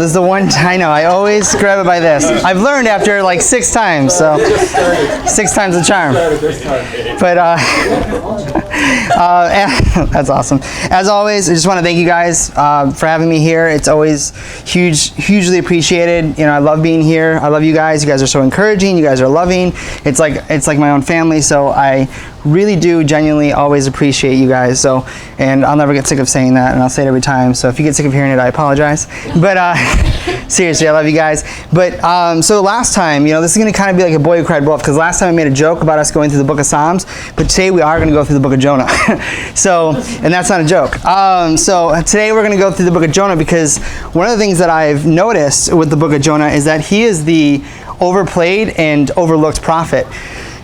This is the one I know. I always grab it by this. I've learned after like 6 times, so 6 times the charm. But that's awesome. As always, I just want to thank you guys for having me here. It's always hugely appreciated. You know, I love being here. I love you guys. You guys are so encouraging. You guys are loving. It's like my own family. So I really do genuinely always appreciate you guys. So, and I'll never get sick of saying that, and I'll say it every time. So if you get sick of hearing it, I apologize. But seriously, I love you guys. But so last time, you know, this is going to kind of be like a boy who cried wolf, because last time I made a joke about us going through the book of Psalms, but today we are going to go through the book of Jonah. So, and that's not a joke. So today we're going to go through the book of Jonah, because one of the things that I've noticed with the book of Jonah is that he is the overplayed and overlooked prophet.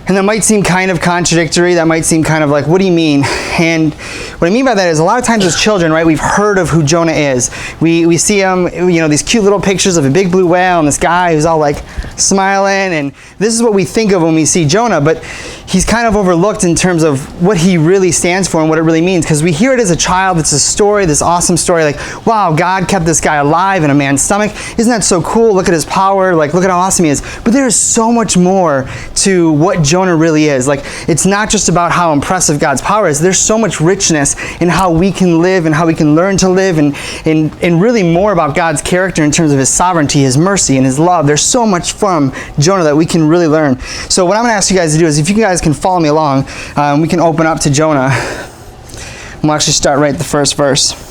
And that might seem kind of contradictory. That might seem kind of like, what do you mean? And what I mean by that is, a lot of times as children, right, we've heard of who Jonah is. We see him, you know, these cute little pictures of a big blue whale and this guy who's all like smiling. And this is what we think of when we see Jonah. But he's kind of overlooked in terms of what he really stands for and what it really means. Because we hear it as a child. It's a story, this awesome story. Like, wow, God kept this guy alive in a man's stomach. Isn't that so cool? Look at his power. Like, look at how awesome he is. But there is so much more to what Jonah really is. Like, it's not just about how impressive God's power is. There's so much richness in how we can live and how we can learn to live, and really more about God's character in terms of his sovereignty, his mercy, and his love. There's so much from Jonah that we can really learn. So what I'm going to ask you guys to do is, if you guys can follow me along, we can open up to Jonah. We'll actually start right at the first verse.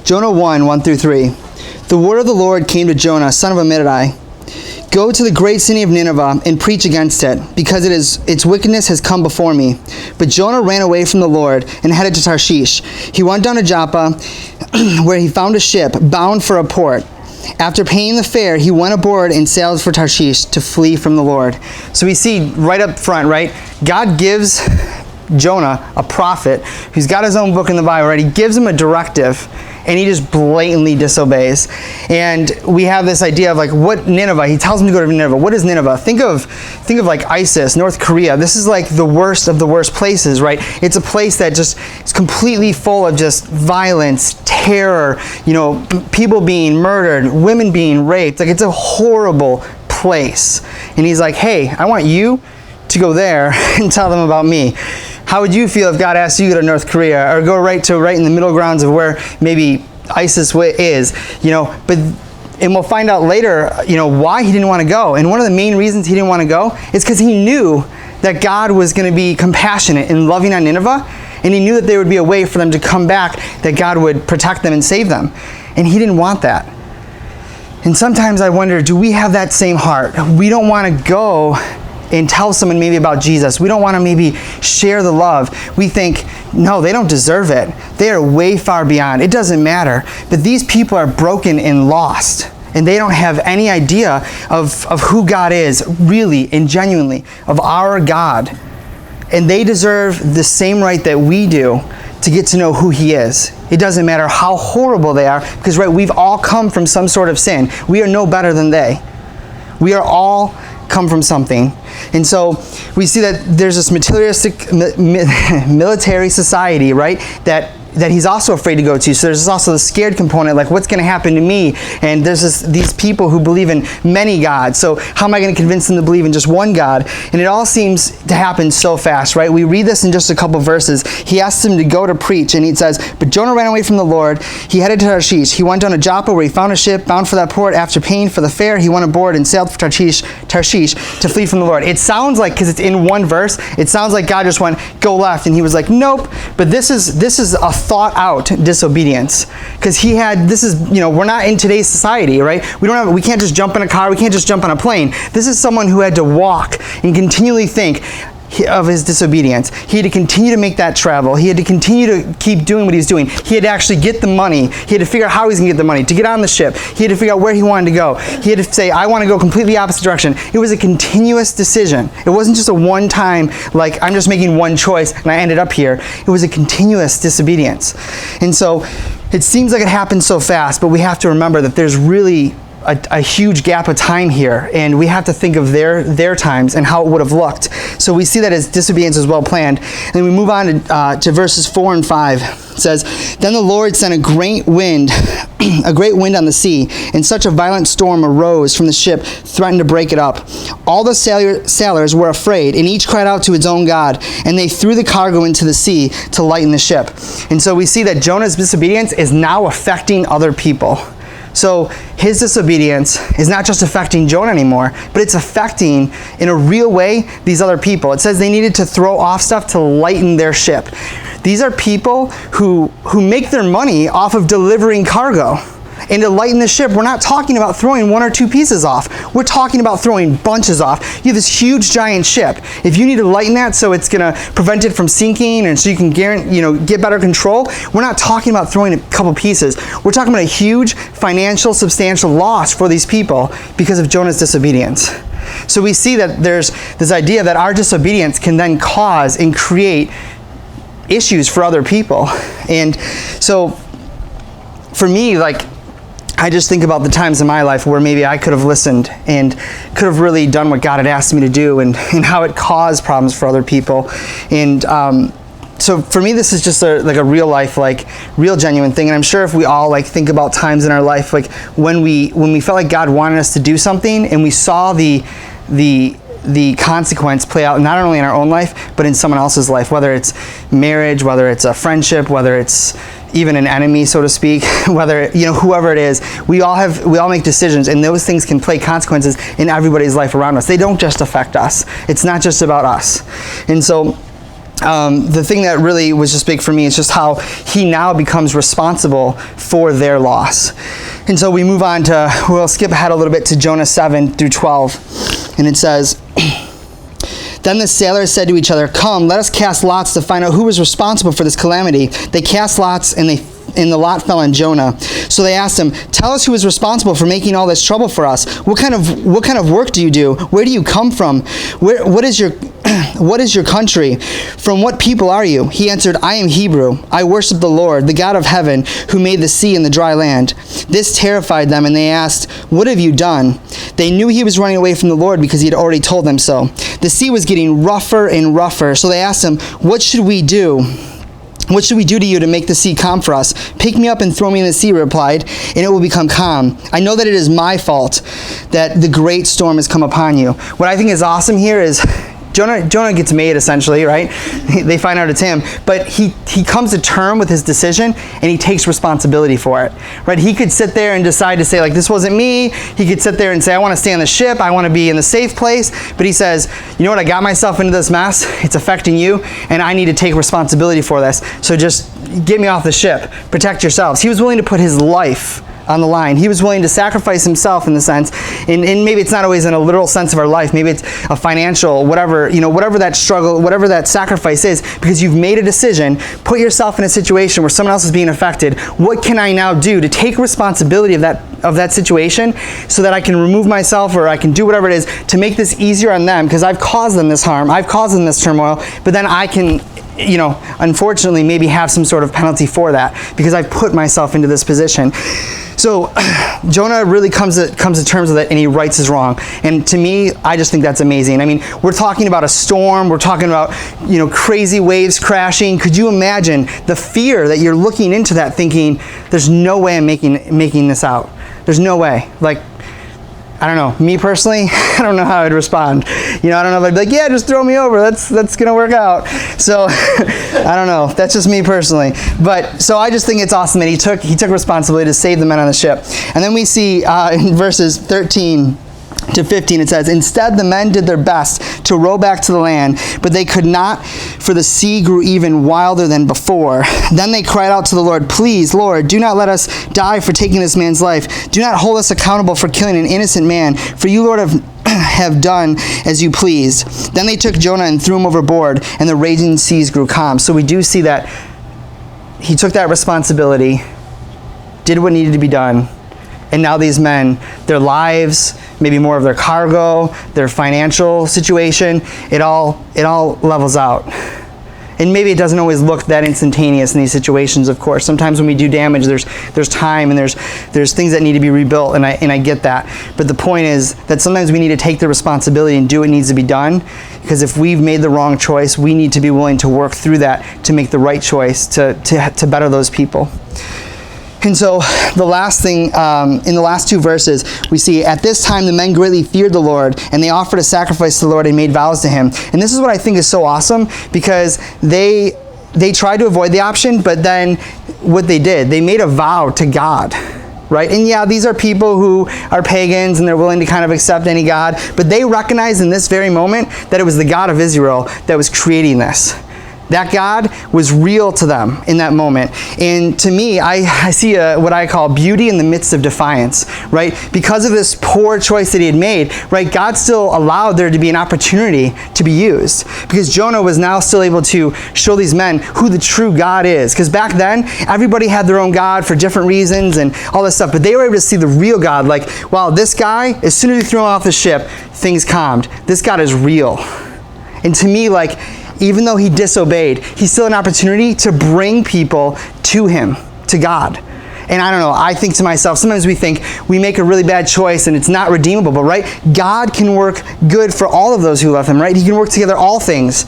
Jonah 1, 1 through 3. The word of the Lord came to Jonah, son of Amittai. Go to the great city of Nineveh and preach against it, because its wickedness has come before me. But Jonah ran away from the Lord and headed to Tarshish. He went down to Joppa, where he found a ship bound for a port. After paying the fare, he went aboard and sailed for Tarshish to flee from the Lord. So we see right up front, right? God gives Jonah, a prophet, who's got his own book in the Bible, right? He gives him a directive, and he just blatantly disobeys. And we have this idea of like, what Nineveh? He tells him to go to Nineveh. What is Nineveh? Think of like ISIS, North Korea. This is like the worst of the worst places, right? It's a place that just is completely full of just violence, terror, you know, people being murdered, women being raped. Like, it's a horrible place. And he's like, hey, I want you to go there and tell them about me. How would you feel if God asked you to go to North Korea, or go right in the middle grounds of where maybe ISIS is, you know? And we'll find out later, you know, why he didn't want to go. And one of the main reasons he didn't want to go is because he knew that God was going to be compassionate and loving on Nineveh, and he knew that there would be a way for them to come back, that God would protect them and save them. And he didn't want that. And sometimes I wonder, do we have that same heart? We don't want to go and tell someone maybe about Jesus. We don't want to maybe share the love. We think, no, they don't deserve it. They are way far beyond. It doesn't matter. But these people are broken and lost, and they don't have any idea of who God is, really and genuinely, of our God. And they deserve the same right that we do to get to know who he is. It doesn't matter how horrible they are, because, right, we've all come from some sort of sin. We are no better than they. We are all come from something. And so we see that there's this materialistic military society, right, that he's also afraid to go to. So there's also the scared component, like, what's going to happen to me? And there's these people who believe in many gods. So how am I going to convince them to believe in just one God? And it all seems to happen so fast, right? We read this in just a couple verses. He asks him to go to preach, and he says, but Jonah ran away from the Lord. He headed to Tarshish. He went down to Joppa, where he found a ship bound for that port. After paying for the fare, he went aboard and sailed for Tarshish to flee from the Lord. It sounds like, because it's in one verse, it sounds like God just went, go left, and he was like, nope. But this is a thought out disobedience, because we're not in today's society, right? We can't just jump in a car, we can't just jump on a plane. This is someone who had to walk and continually think of his disobedience. He had to continue to make that travel. He had to continue to keep doing what he was doing. He had to actually get the money. He had to figure out how he's going to get the money to get on the ship. He had to figure out where he wanted to go. He had to say, I want to go completely opposite direction. It was a continuous decision. It wasn't just a one-time, like, I'm just making one choice and I ended up here. It was a continuous disobedience. And so it seems like it happened so fast, but we have to remember that there's really a huge gap of time here, and we have to think of their times and how it would have looked. So we see that his disobedience was well planned. And then we move on to verses 4 and 5. It says, "Then the Lord sent a great wind, a great wind on the sea, and such a violent storm arose from the ship, threatened to break it up. All the sailors were afraid, and each cried out to his own God, and they threw the cargo into the sea to lighten the ship." And so we see that Jonah's disobedience is now affecting other people. So his disobedience is not just affecting Jonah anymore, but it's affecting, in a real way, these other people. It says they needed to throw off stuff to lighten their ship. These are people who make their money off of delivering cargo. And to lighten the ship, we're not talking about throwing 1 or 2 pieces off. We're talking about throwing bunches off. You have this huge, giant ship. If you need to lighten that so it's going to prevent it from sinking and so you can get better control, we're not talking about throwing a couple pieces. We're talking about a huge financial, substantial loss for these people because of Jonah's disobedience. So we see that there's this idea that our disobedience can then cause and create issues for other people. And so for me, I just think about the times in my life where maybe I could have listened and could have really done what God had asked me to do, and how it caused problems for other people. And so for me, this is just a real life, real genuine thing. And I'm sure if we all think about times in our life, when we felt like God wanted us to do something and we saw the consequence play out not only in our own life, but in someone else's life, whether it's marriage, whether it's a friendship, whether it's even an enemy, so to speak, whether, whoever it is, we all make decisions, and those things can play consequences in everybody's life around us. They don't just affect us. It's not just about us. And so the thing that really was just big for me is just how he now becomes responsible for their loss. And so we move on we'll skip ahead a little bit to Jonah 7 through 12. And it says, "Then the sailors said to each other, 'Come, let us cast lots to find out who was responsible for this calamity.' They cast lots, and the lot fell on Jonah. So they asked him, 'Tell us who is responsible for making all this trouble for us. What kind of work do you do? Where do you come from? What is your country? From what people are you?' He answered, 'I am Hebrew. I worship the Lord, the God of heaven, who made the sea and the dry land.' This terrified them, and they asked, 'What have you done?' They knew he was running away from the Lord because he had already told them so. The sea was getting rougher and rougher, so they asked him, 'What should we do? What should we do to you to make the sea calm for us?' 'Pick me up and throw me in the sea,' he replied, 'and it will become calm. I know that it is my fault that the great storm has come upon you.'" What I think is awesome here is Jonah gets made, essentially, right? They find out it's him, but he comes to term with his decision, and he takes responsibility for it, right? He could sit there and decide to say, this wasn't me. He could sit there and say, "I want to stay on the ship. I want to be in the safe place." But he says, "You know what? I got myself into this mess. It's affecting you, and I need to take responsibility for this. So just get me off the ship. Protect yourselves." He was willing to put his life on the line. He was willing to sacrifice himself, in the sense, and maybe it's not always in a literal sense of our life. Maybe it's a financial, whatever that struggle, whatever that sacrifice is, because you've made a decision. Put yourself in a situation where someone else is being affected. What can I now do to take responsibility of that situation, so that I can remove myself, or I can do whatever it is to make this easier on them, because I've caused them this harm, I've caused them this turmoil, but then I can, unfortunately, maybe have some sort of penalty for that, because I've put myself into this position. So Jonah really comes to terms with it, and he rights his wrong. And to me, I just think that's amazing. I mean, we're talking about a storm. We're talking about, crazy waves crashing. Could you imagine the fear that you're looking into that, thinking, "There's no way I'm making this out. There's no way." I don't know. Me personally, I don't know how I'd respond. I don't know if I'd be like, "Yeah, just throw me over. That's gonna work out." So I don't know. That's just me personally. But so I just think it's awesome that he took responsibility to save the men on the ship. And then we see in verses 13 to 15, it says, "Instead, the men did their best to row back to the land, but they could not, for the sea grew even wilder than before. Then they cried out to the Lord, 'Please, Lord, do not let us die for taking this man's life. Do not hold us accountable for killing an innocent man, for you, Lord, have done as you pleased.' Then they took Jonah and threw him overboard, and the raging seas grew calm." So we do see that he took that responsibility, did what needed to be done, and now these men, their lives, maybe more of their cargo, their financial situation, it all levels out. And maybe it doesn't always look that instantaneous in these situations, of course. Sometimes when we do damage, there's time and there's things that need to be rebuilt, and I get that. But the point is that sometimes we need to take the responsibility and do what needs to be done, because if we've made the wrong choice, we need to be willing to work through that to make the right choice to better those people. And so the last thing, in the last two verses, we see, at this time the men greatly feared the Lord, and they offered a sacrifice to the Lord and made vows to him. And this is what I think is so awesome, because they tried to avoid the option, but then what they did, they made a vow to God, right? And yeah, these are people who are pagans and they're willing to kind of accept any God, but they recognized in this very moment that it was the God of Israel that was creating this. That God was real to them in that moment. And to me, I see what I call beauty in the midst of defiance, right? Because of this poor choice that he had made, right, God still allowed there to be an opportunity to be used. Because Jonah was now still able to show these men who the true God is. Because back then, everybody had their own God for different reasons and all this stuff. But they were able to see the real God. Like, wow, this guy, as soon as you threw him off the ship, things calmed. This God is real. And to me, like, even though he disobeyed, he's still an opportunity to bring people to him, to God. And I don't know, I think to myself, sometimes we think we make a really bad choice and it's not redeemable, but right, God can work good for all of those who love him, right? He can work together all things.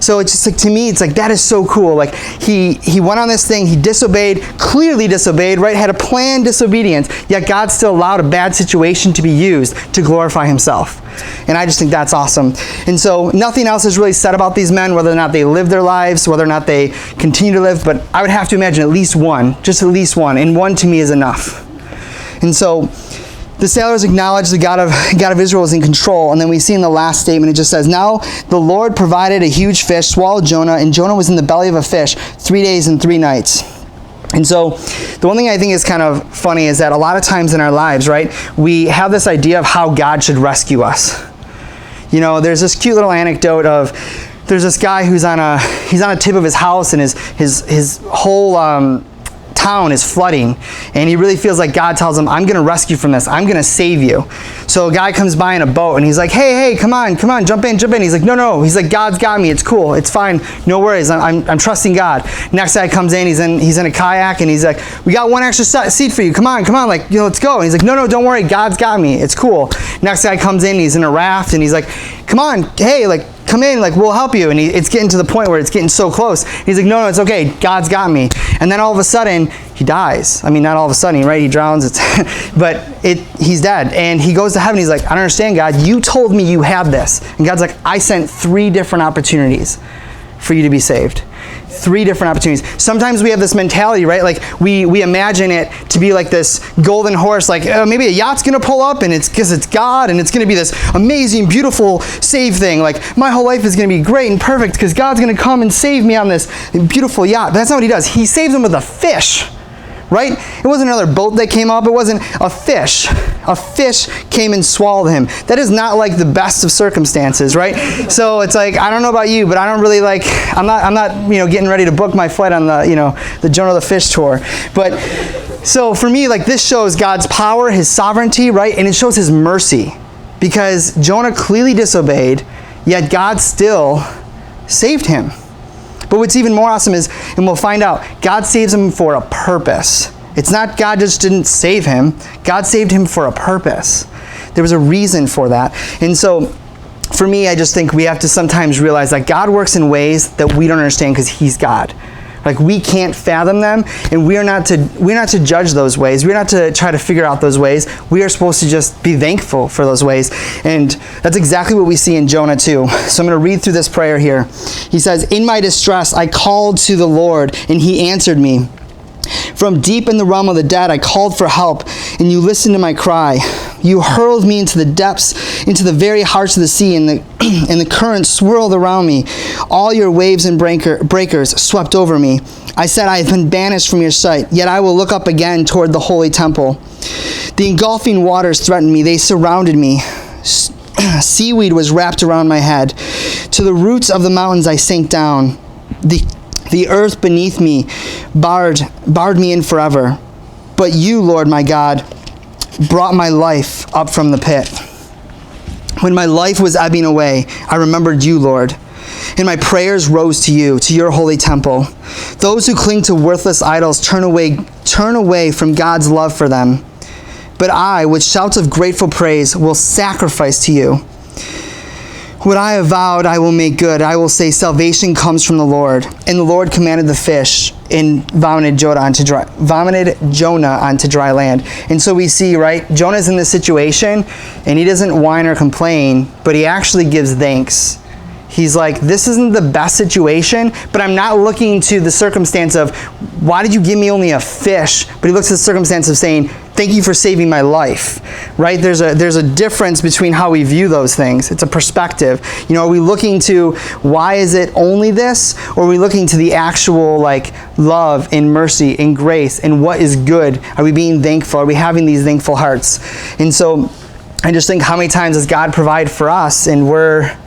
So it's just like, to me, it's like, that is so cool. Like, he went on this thing, he disobeyed, clearly disobeyed, right? Had a planned disobedience, yet God still allowed a bad situation to be used to glorify himself. And I just think that's awesome. And so nothing else is really said about these men, whether or not they live their lives, whether or not they continue to live, but I would have to imagine at least one, just at least one, and one to me is enough. And so the sailors acknowledge the God of Israel is in control, and then we see in the last statement, it just says, now the Lord provided a huge fish, swallowed Jonah, and Jonah was in the belly of a fish 3 days and 3 nights. And so the one thing I think is kind of funny is that a lot of times in our lives, right, we have this idea of how God should rescue us. You know, there's this cute little anecdote of, there's this guy who's on a tip of his house, and his whole town is flooding, and he really feels like God tells him, I'm going to rescue from this. I'm going to save you. So a guy comes by in a boat, and he's like, hey, come on, jump in. He's like, no. He's like, God's got me. It's cool. It's fine. No worries. I'm trusting God. Next guy comes in. He's in a kayak, and he's like, we got one extra seat for you. Come on. Like, let's go. And he's like, no, don't worry. God's got me. It's cool. Next guy comes in. He's in a raft, and he's like, come on. Hey, like, come in, like, we'll help you. And it's getting to the point where it's getting so close. He's like, no, it's okay. God's got me. And then all of a sudden, he dies. I mean, not all of a sudden, right? He drowns. But he's dead. And he goes to heaven. He's like, I don't understand, God. You told me you had this. And God's like, I sent 3 different opportunities for you to be saved. 3 different opportunities. Sometimes we have this mentality, right? Like, we imagine it to be like this golden horse, like maybe a yacht's going to pull up, and it's because it's God, and it's going to be this amazing, beautiful, save thing. Like, my whole life is going to be great and perfect because God's going to come and save me on this beautiful yacht. But that's not what he does. He saves them with a fish. Right? It wasn't another boat that came up. It wasn't a fish. A fish came and swallowed him. That is not like the best of circumstances, right? So it's like, I don't know about you, but I don't really like, I'm not getting ready to book my flight on the Jonah the Fish tour. But so for me, like, this shows God's power, his sovereignty, right? And it shows his mercy, because Jonah clearly disobeyed, yet God still saved him. But what's even more awesome is, and we'll find out, God saves him for a purpose. It's not God just didn't save him. God saved him for a purpose. There was a reason for that. And so, for me, I just think we have to sometimes realize that God works in ways that we don't understand because he's God. Like, we can't fathom them, and we're not to judge those ways. We're not to try to figure out those ways. We are supposed to just be thankful for those ways. And that's exactly what we see in Jonah too. So I'm going to read through this prayer here. He says, in my distress, I called to the Lord, and he answered me. From deep in the realm of the dead, I called for help, and you listened to my cry. You hurled me into the depths, into the very hearts of the sea, and the currents swirled around me. All your waves and breakers swept over me. I said, I have been banished from your sight, yet I will look up again toward the holy temple. The engulfing waters threatened me. They surrounded me. Seaweed was wrapped around my head. To the roots of the mountains I sank down. The earth beneath me barred me in forever. But you, Lord my God, brought my life up from the pit. When my life was ebbing away, I remembered you, Lord, and my prayers rose to you, to your holy temple. Those who cling to worthless idols turn away from God's love for them. But I, with shouts of grateful praise, will sacrifice to you. What I have vowed, I will make good. I will say, salvation comes from the Lord. And the Lord commanded the fish and vomited Jonah onto dry land. And so we see, right, Jonah's in this situation, and he doesn't whine or complain, but he actually gives thanks. He's like, this isn't the best situation, but I'm not looking to the circumstance of, why did you give me only a fish? But he looks at the circumstance of saying, thank you for saving my life, right? There's a difference between how we view those things. It's a perspective. You know, are we looking to, why is it only this? Or are we looking to the actual, like, love and mercy and grace and what is good? Are we being thankful? Are we having these thankful hearts? And so I just think, how many times does God provide for us and we're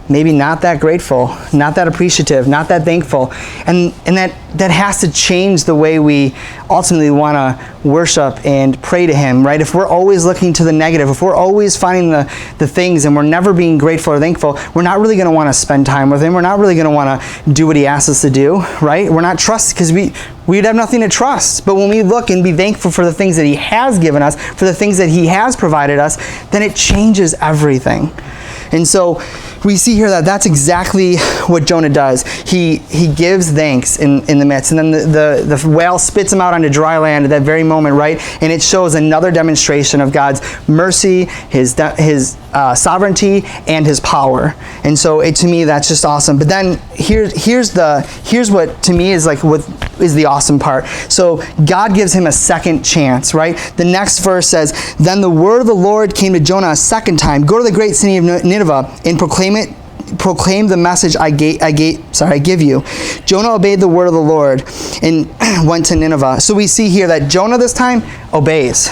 maybe not that grateful, not that appreciative, not that thankful. And that has to change the way we ultimately want to worship and pray to Him, right? If we're always looking to the negative, if we're always finding the things and we're never being grateful or thankful, we're not really going to want to spend time with Him. We're not really going to want to do what He asks us to do, right? We're not trusting because we'd have nothing to trust. But when we look and be thankful for the things that He has given us, for the things that He has provided us, then it changes everything. And so we see here that that's exactly what Jonah does. He gives thanks in the midst. And then the whale spits him out onto dry land at that very moment, right? And it shows another demonstration of God's mercy, His sovereignty, and His power. And so to me, that's just awesome. But then here's what to me is like what is the awesome part. So God gives him a second chance, right? The next verse says, then the word of the Lord came to Jonah a second time. Go to the great city of Nineveh and proclaim the message I give you. Jonah obeyed the word of the Lord and went to Nineveh. So we see here that Jonah this time obeys.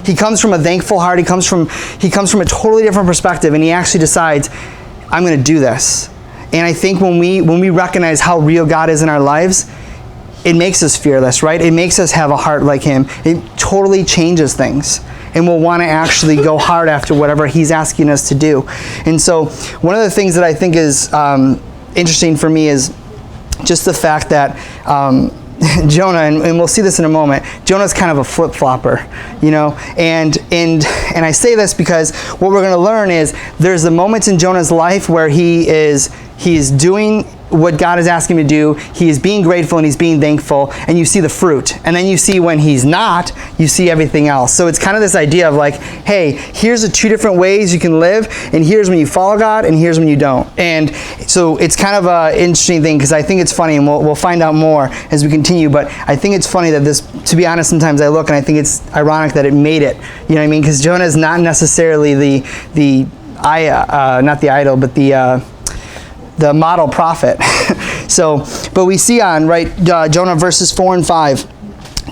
He comes from a thankful heart. He comes from a totally different perspective, and he actually decides, I'm going to do this. And I think when we recognize how real God is in our lives, it makes us fearless, right? It makes us have a heart like Him. It totally changes things. And we'll want to actually go hard after whatever He's asking us to do. And so one of the things that I think is interesting for me is just the fact that Jonah, and we'll see this in a moment, Jonah's kind of a flip-flopper, you know, and I say this because what we're going to learn is there's the moments in Jonah's life where he is doing what God is asking him to do. He is being grateful and he's being thankful, and you see the fruit. And then you see when he's not, you see everything else. So it's kind of this idea of like, hey, here's the two different ways you can live, and here's when you follow God, and here's when you don't. And so it's kind of an interesting thing, because I think it's funny, and we'll find out more as we continue, but I think it's funny that this, to be honest, sometimes I look and I think it's ironic that it made it. You know what I mean? Because Jonah is not necessarily not the idol, but the model prophet. So, but we see on, right, Jonah verses 4 and 5.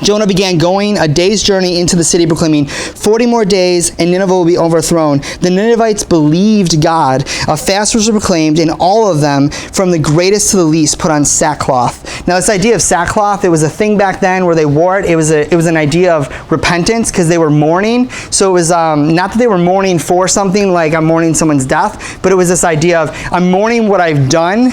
Jonah began going a day's journey into the city, proclaiming, 40 more days and Nineveh will be overthrown. The Ninevites believed God. A fast was proclaimed, and all of them, from the greatest to the least, put on sackcloth. Now, this idea of sackcloth, it was a thing back then where they wore it. It was an idea of repentance, because they were mourning. So it was not that they were mourning for something like I'm mourning someone's death, but it was this idea of I'm mourning what I've done.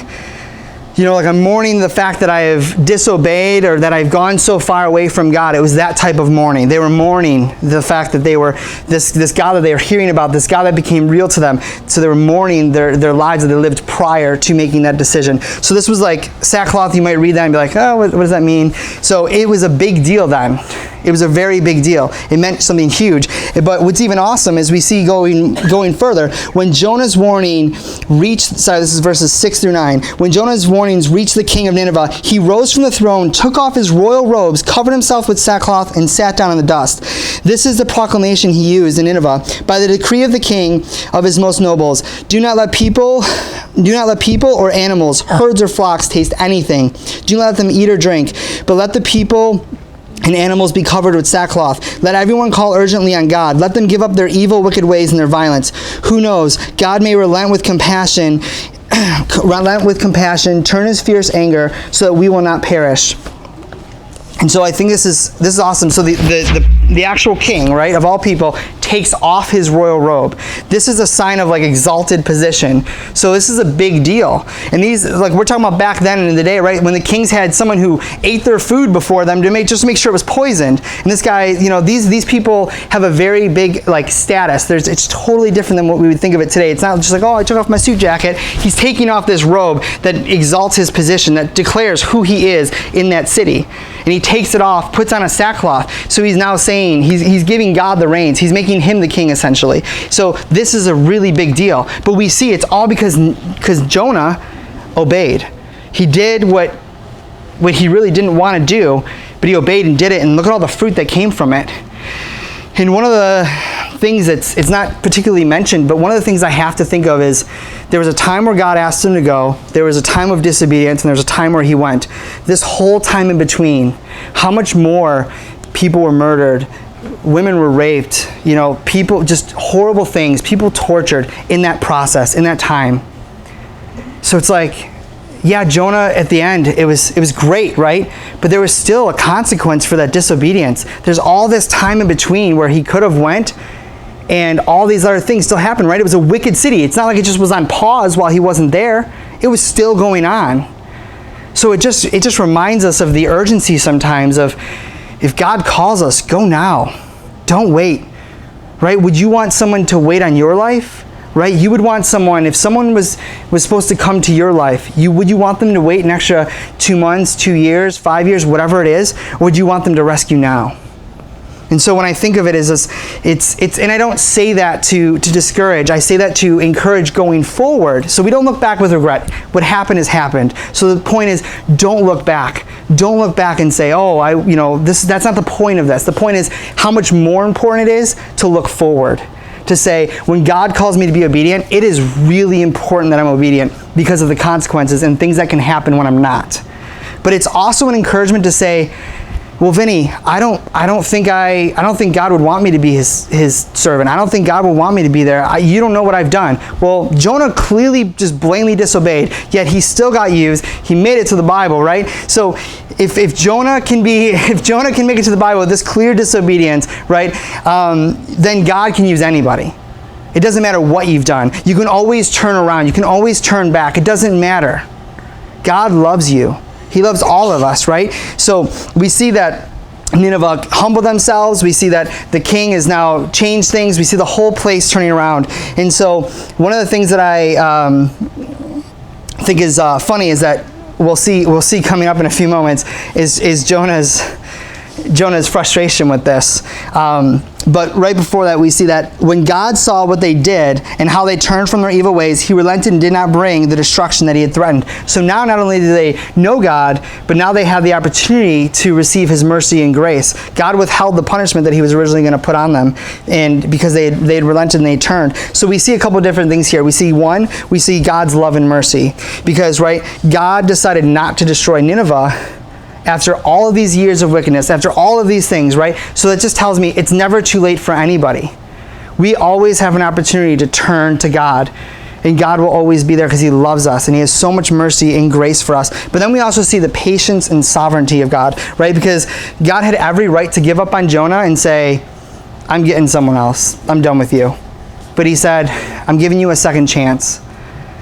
You know, like I'm mourning the fact that I have disobeyed or that I've gone so far away from God. It was that type of mourning. They were mourning the fact that they were this God that they were hearing about, this God that became real to them. So they were mourning their lives that they lived prior to making that decision. So this was like sackcloth. You might read that and be like, oh, what does that mean? So it was a big deal then. It was a very big deal. It meant something huge. But what's even awesome is we see going further, when Jonah's warning reached, this is verses 6 through 9. When Jonah's warnings reached the king of Nineveh, he rose from the throne, took off his royal robes, covered himself with sackcloth, and sat down in the dust. This is the proclamation he used in Nineveh. By the decree of the king of his most nobles, do not let people or animals, herds or flocks taste anything. Do not let them eat or drink, but let the people and animals be covered with sackcloth. Let everyone call urgently on God. Let them give up their evil, wicked ways and their violence. Who knows? God may relent with compassion, turn His fierce anger, so that we will not perish. And so I think this is awesome. So the actual king, right, of all people, takes off his royal robe. This is a sign of like exalted position. So this is a big deal. And these, like we're talking about back then in the day, right? When the kings had someone who ate their food before them to just make sure it was poisoned. And this guy, you know, these people have a very big like status. It's totally different than what we would think of it today. It's not just like, oh, I took off my suit jacket. He's taking off this robe that exalts his position, that declares who he is in that city. And he takes it off, puts on a sackcloth. So he's now saying, he's giving God the reins. He's making him the king, essentially. So this is a really big deal. But we see it's all because Jonah obeyed. He did what he really didn't want to do, but he obeyed and did it. And look at all the fruit that came from it. And one of the things it's not particularly mentioned, but one of the things I have to think of is there was a time where God asked him to go, there was a time of disobedience, and there was a time where he went. This whole time in between, how much more people were murdered, women were raped, you know, people, just horrible things, people tortured in that process, in that time. So it's like, yeah, Jonah at the end, it was great, right? But there was still a consequence for that disobedience. There's all this time in between where he could have went and all these other things still happened, right? It was a wicked city. It's not like it just was on pause while he wasn't there. It was still going on. So it just reminds us of the urgency sometimes of, if God calls us, go now. Don't wait, right? Would you want someone to wait on your life? Right? You would want someone, if someone was supposed to come to your life, would you want them to wait an extra 2 months, 2 years, 5 years, whatever it is? Or would you want them to rescue now? And so when I think of it as it's and I don't say that to discourage, I say that to encourage going forward. So we don't look back with regret. What happened has happened. So the point is, don't look back. Don't look back and say, oh, that's not the point of this. The point is how much more important it is to look forward. To say, when God calls me to be obedient, it is really important that I'm obedient because of the consequences and things that can happen when I'm not. But it's also an encouragement to say, well, Vinny, I don't think God would want me to be his servant. I don't think God would want me to be there. You don't know what I've done. Well, Jonah clearly just blatantly disobeyed, yet he still got used. He made it to the Bible, right? So if Jonah can make it to the Bible with this clear disobedience, right, then God can use anybody. It doesn't matter what you've done. You can always turn around. You can always turn back. It doesn't matter. God loves you. He loves all of us, right? So we see that Nineveh humbled themselves. We see that the king has now changed things. We see the whole place turning around. And so one of the things that I think is funny is that we'll see coming up in a few moments is Jonah's frustration with this. But right before that, we see that when God saw what they did and how they turned from their evil ways, he relented and did not bring the destruction that he had threatened. So now not only do they know God, but now they have the opportunity to receive his mercy and grace. God withheld the punishment that he was originally going to put on them, and because they had relented and they turned. So we see a couple different things here. We see God's love and mercy, because right, God decided not to destroy Nineveh after all of these years of wickedness, after all of these things, right? So that just tells me it's never too late for anybody. We always have an opportunity to turn to God, and God will always be there because he loves us and he has so much mercy and grace for us. But then we also see the patience and sovereignty of God, right? Because God had every right to give up on Jonah and say, I'm getting someone else. I'm done with you. But he said, I'm giving you a second chance.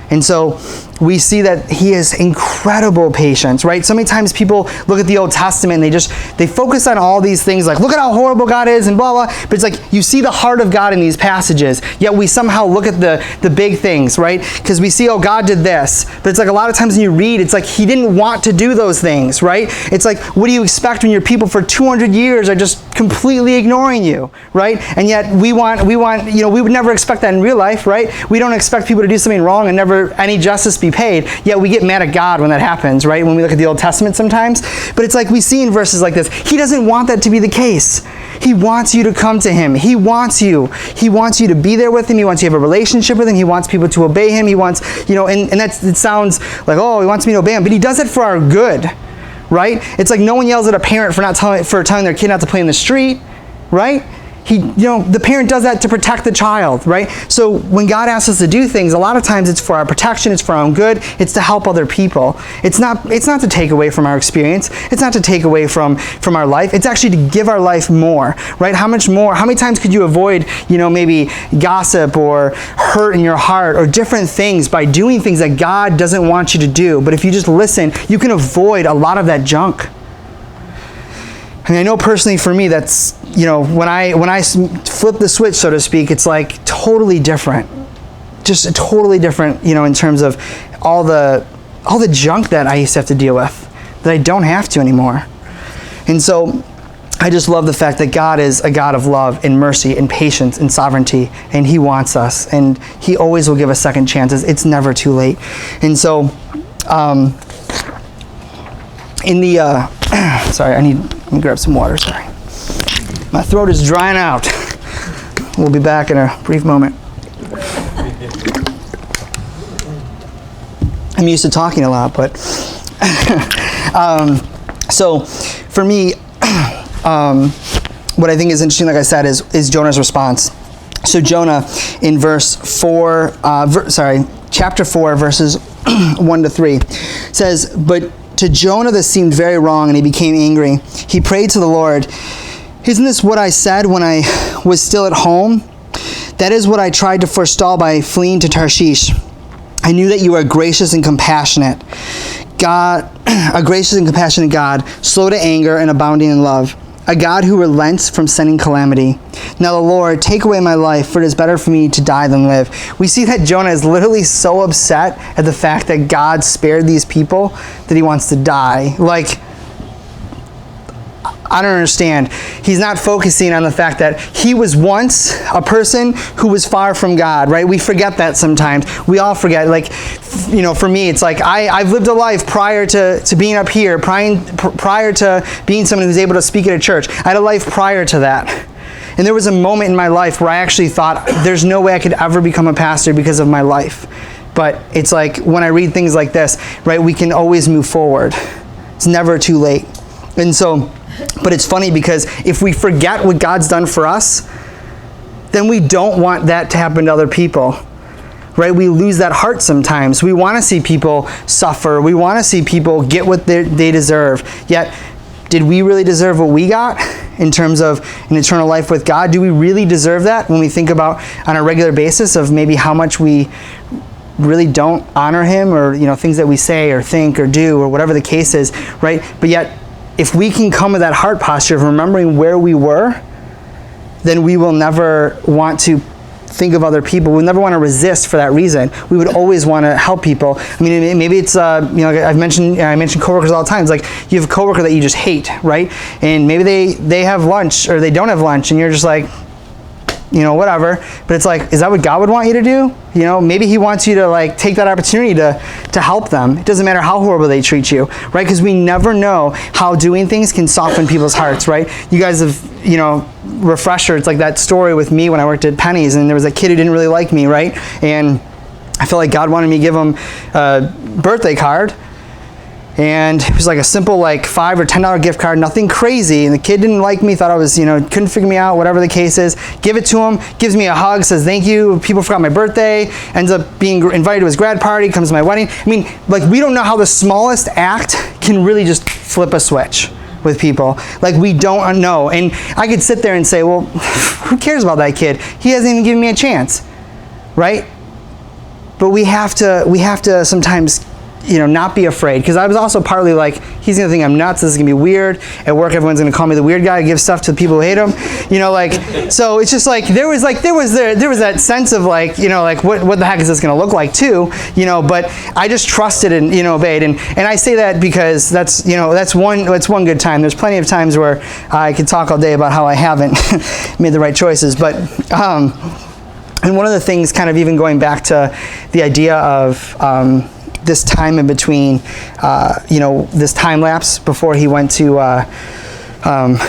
And so we see that he has incredible patience, right? So many times people look at the Old Testament and they focus on all these things like, look at how horrible God is and blah, blah. But it's like you see the heart of God in these passages, yet we somehow look at the big things, right? Because we see, oh, God did this. But it's like a lot of times when you read, it's like he didn't want to do those things, right? It's like, what do you expect when your people for 200 years are just completely ignoring you, right? And yet we want, we would never expect that in real life, right? We don't expect people to do something wrong and never any justice be paid, yet we get mad at God when that happens, right? When we look at the Old Testament sometimes. But it's like we see in verses like this, he doesn't want that to be the case. He wants you to come to him. He wants you to be there with him. He wants you to have a relationship with him. He wants people to obey him. He wants, and it sounds like, oh, he wants me to obey him, but he does it for our good, right? It's like no one yells at a parent for telling their kid not to play in the street, right? the parent does that to protect the child, right? So when God asks us to do things, a lot of times it's for our protection, it's for our own good, it's to help other people. It's not to take away from our experience, it's not to take away from our life, it's actually to give our life more, right? How many times could you avoid, maybe gossip or hurt in your heart or different things by doing things that God doesn't want you to do? But if you just listen, you can avoid a lot of that junk. I know personally for me, that's, when I flip the switch, so to speak, it's like totally different. Just totally different, in terms of all the junk that I used to have to deal with that I don't have to anymore. And so I just love the fact that God is a God of love and mercy and patience and sovereignty, and He wants us, and He always will give us second chances. It's never too late. And so sorry, let me grab some water, sorry. My throat is drying out. We'll be back in a brief moment. I'm used to talking a lot, but so for me, what I think is interesting, like I said, is Jonah's response. So Jonah in chapter 4, verses 1 to 3 says, "But to Jonah this seemed very wrong, and he became angry. He prayed to the Lord, 'Isn't this what I said when I was still at home? That is what I tried to forestall by fleeing to Tarshish. I knew that you are gracious and compassionate, God, a gracious and compassionate God, slow to anger and abounding in love, a God who relents from sending calamity. Now the Lord, take away my life, for it is better for me to die than live.'" We see that Jonah is literally so upset at the fact that God spared these people that he wants to die. Like, I don't understand. He's not focusing on the fact that he was once a person who was far from God, right? We forget that sometimes. We all forget. Like, for me, it's like I've lived a life prior to being up here, prior to being someone who's able to speak at a church. I had a life prior to that. And there was a moment in my life where I actually thought, there's no way I could ever become a pastor because of my life. But it's like, when I read things like this, right, we can always move forward. It's never too late. And so, but it's funny because if we forget what God's done for us, then we don't want that to happen to other people, right? We lose that heart sometimes. We want to see people suffer. We want to see people get what they deserve. Yet, did we really deserve what we got in terms of an eternal life with God? Do we really deserve that when we think about on a regular basis of maybe how much we really don't honor Him, or things that we say or think or do, or whatever the case is, right? But yet, if we can come with that heart posture of remembering where we were, then we will never want to think of other people. We'll never want to resist for that reason. We would always want to help people. I mean, maybe it's, I mention coworkers all the time. It's like you have a coworker that you just hate, right? And maybe they have lunch or they don't have lunch, and you're just like, whatever. But it's like, is that what God would want you to do? Maybe He wants you to like take that opportunity to help them. It doesn't matter how horrible they treat you, right? Because we never know how doing things can soften people's hearts, right? You guys have, refresher. It's like that story with me when I worked at Penny's, and there was a kid who didn't really like me, right? And I felt like God wanted me to give him a birthday card. And it was like a simple $5 or $10 gift card, nothing crazy. And the kid didn't like me, thought I was, couldn't figure me out, whatever the case is. Give it to him, gives me a hug, says thank you. People forgot my birthday, ends up being invited to his grad party, comes to my wedding. I mean, we don't know how the smallest act can really just flip a switch with people. We don't know. And I could sit there and say, well, who cares about that kid? He hasn't even given me a chance, right? But we have to sometimes not be afraid, because I was also partly like, he's gonna think I'm nuts, this is gonna be weird. At work, everyone's gonna call me the weird guy, give stuff to the people who hate him. So it's just there was that sense of what the heck is this gonna look like too, but I just trusted and obeyed. And I say that because that's one good time. There's plenty of times where I could talk all day about how I haven't made the right choices, but and one of the things, kind of even going back to the idea of this time in between, this time lapse before he went to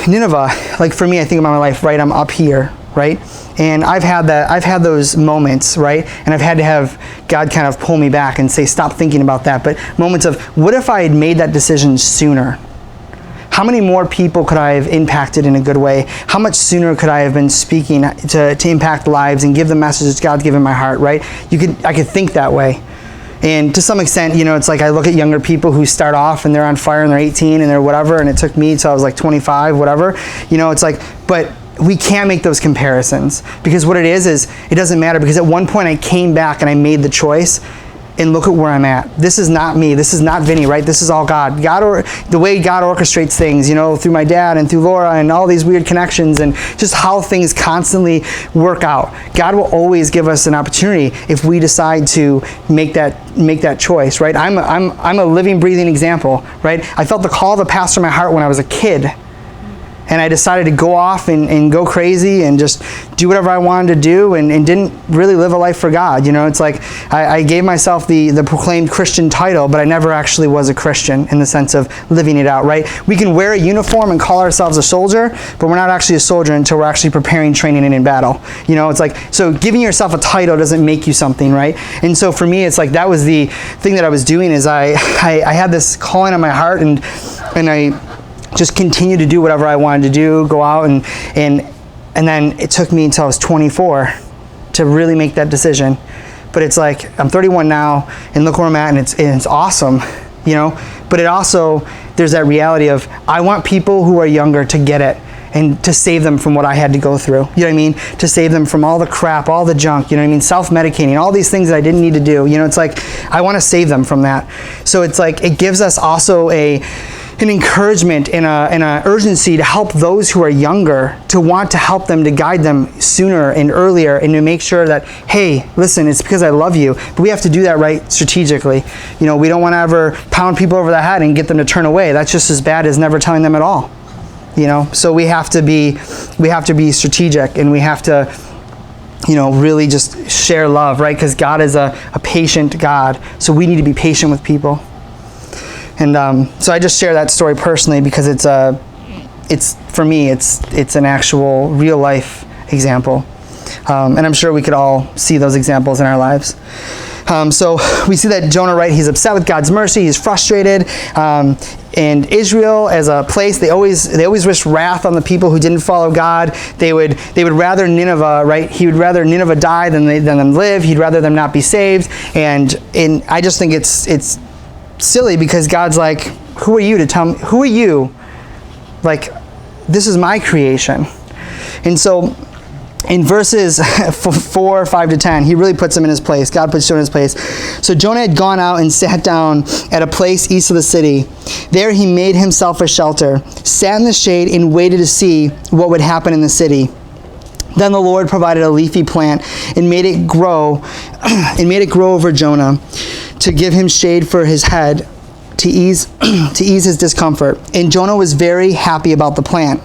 Nineveh. For me, I think about my life, right? I'm up here, right? And I've had those moments, right? And I've had to have God kind of pull me back and say, stop thinking about that. But moments of, what if I had made that decision sooner? how many more people could I have impacted in a good way? How much sooner could I have been speaking to impact lives and give the messages God's given my heart, right? I could think that way. And to some extent, it's like I look at younger people who start off and they're on fire and they're 18 and they're whatever, and it took me till I was like 25, whatever. It's like, but we can't make those comparisons, because what it is it doesn't matter, because at one point I came back and I made the choice, and look at where I'm at. This is not me. This is not Vinny, right? This is all God. The way God orchestrates things, through my dad and through Laura and all these weird connections, and just how things constantly work out. God will always give us an opportunity if we decide to make that choice, right? I'm a living, breathing example, right? I felt the call of the pastor in my heart when I was a kid. And I decided to go off and go crazy and just do whatever I wanted to do, and didn't really live a life for God. It's like I gave myself the proclaimed Christian title, but I never actually was a Christian in the sense of living it out, right? We can wear a uniform and call ourselves a soldier, but we're not actually a soldier until we're actually preparing, training, and in battle. It's like, so giving yourself a title doesn't make you something, right? And so for me, it's like that was the thing that I was doing, is I had this calling on my heart, and I just continue to do whatever I wanted to do, go out, and then it took me until I was 24 to really make that decision. But it's like, I'm 31 now, and look where I'm at, and it's awesome, But it also, there's that reality of, I want people who are younger to get it, and to save them from what I had to go through. You know what I mean? To save them from all the crap, all the junk, self-medicating, all these things that I didn't need to do. It's like, I want to save them from that. So it's like, it gives us also an encouragement and a urgency to help those who are younger, to want to help them, to guide them sooner and earlier, and to make sure that, hey, listen, it's because I love you, but we have to do that right strategically. We don't want to ever pound people over the head and get them to turn away. That's just as bad as never telling them at all. So we have to be strategic, and we have to really just share love, right? Because God is a patient God, so we need to be patient with people. And so I just share that story personally, because it's for me, it's an actual real life example, and I'm sure we could all see those examples in our lives. So we see that Jonah, right? He's upset with God's mercy. He's frustrated. And Israel, as a place, they always wished wrath on the people who didn't follow God. They would rather Nineveh, right? He would rather Nineveh die than them live. He'd rather them not be saved. And I just think it's silly, because God's like, who are you to tell me? Who are you? Like, this is my creation. And so in verses 4, 5 to 10, he really puts him in his place. God puts Jonah in his place. So Jonah had gone out and sat down at a place east of the city. There he made himself a shelter, sat in the shade, and waited to see what would happen in the city. Then the Lord provided a leafy plant and made it grow over Jonah, to give him shade for his head, to ease his discomfort. And Jonah was very happy about the plant.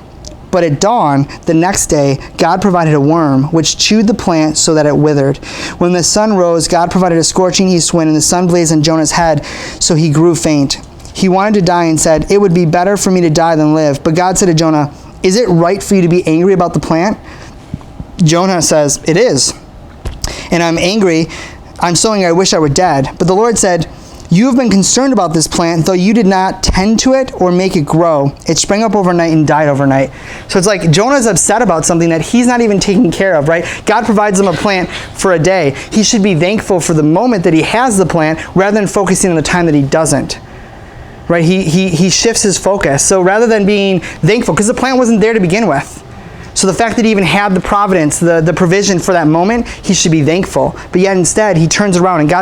But at dawn the next day, God provided a worm, which chewed the plant so that it withered. When the sun rose, God provided a scorching east wind, and the sun blazed on Jonah's head, so he grew faint. He wanted to die and said, "It would be better for me to die than live." But God said to Jonah, "Is it right for you to be angry about the plant?" Jonah says, "It is. And I'm angry. I'm so angry I wish I were dead." But the Lord said, "You have been concerned about this plant, though you did not tend to it or make it grow. It sprang up overnight and died overnight." So it's like Jonah's upset about something that he's not even taking care of, right? God provides him a plant for a day. He should be thankful for the moment that he has the plant, rather than focusing on the time that he doesn't. Right? He shifts his focus. So rather than being thankful, because the plant wasn't there to begin with. So the fact that he even had the providence, the provision for that moment, he should be thankful. But yet instead, he turns around and God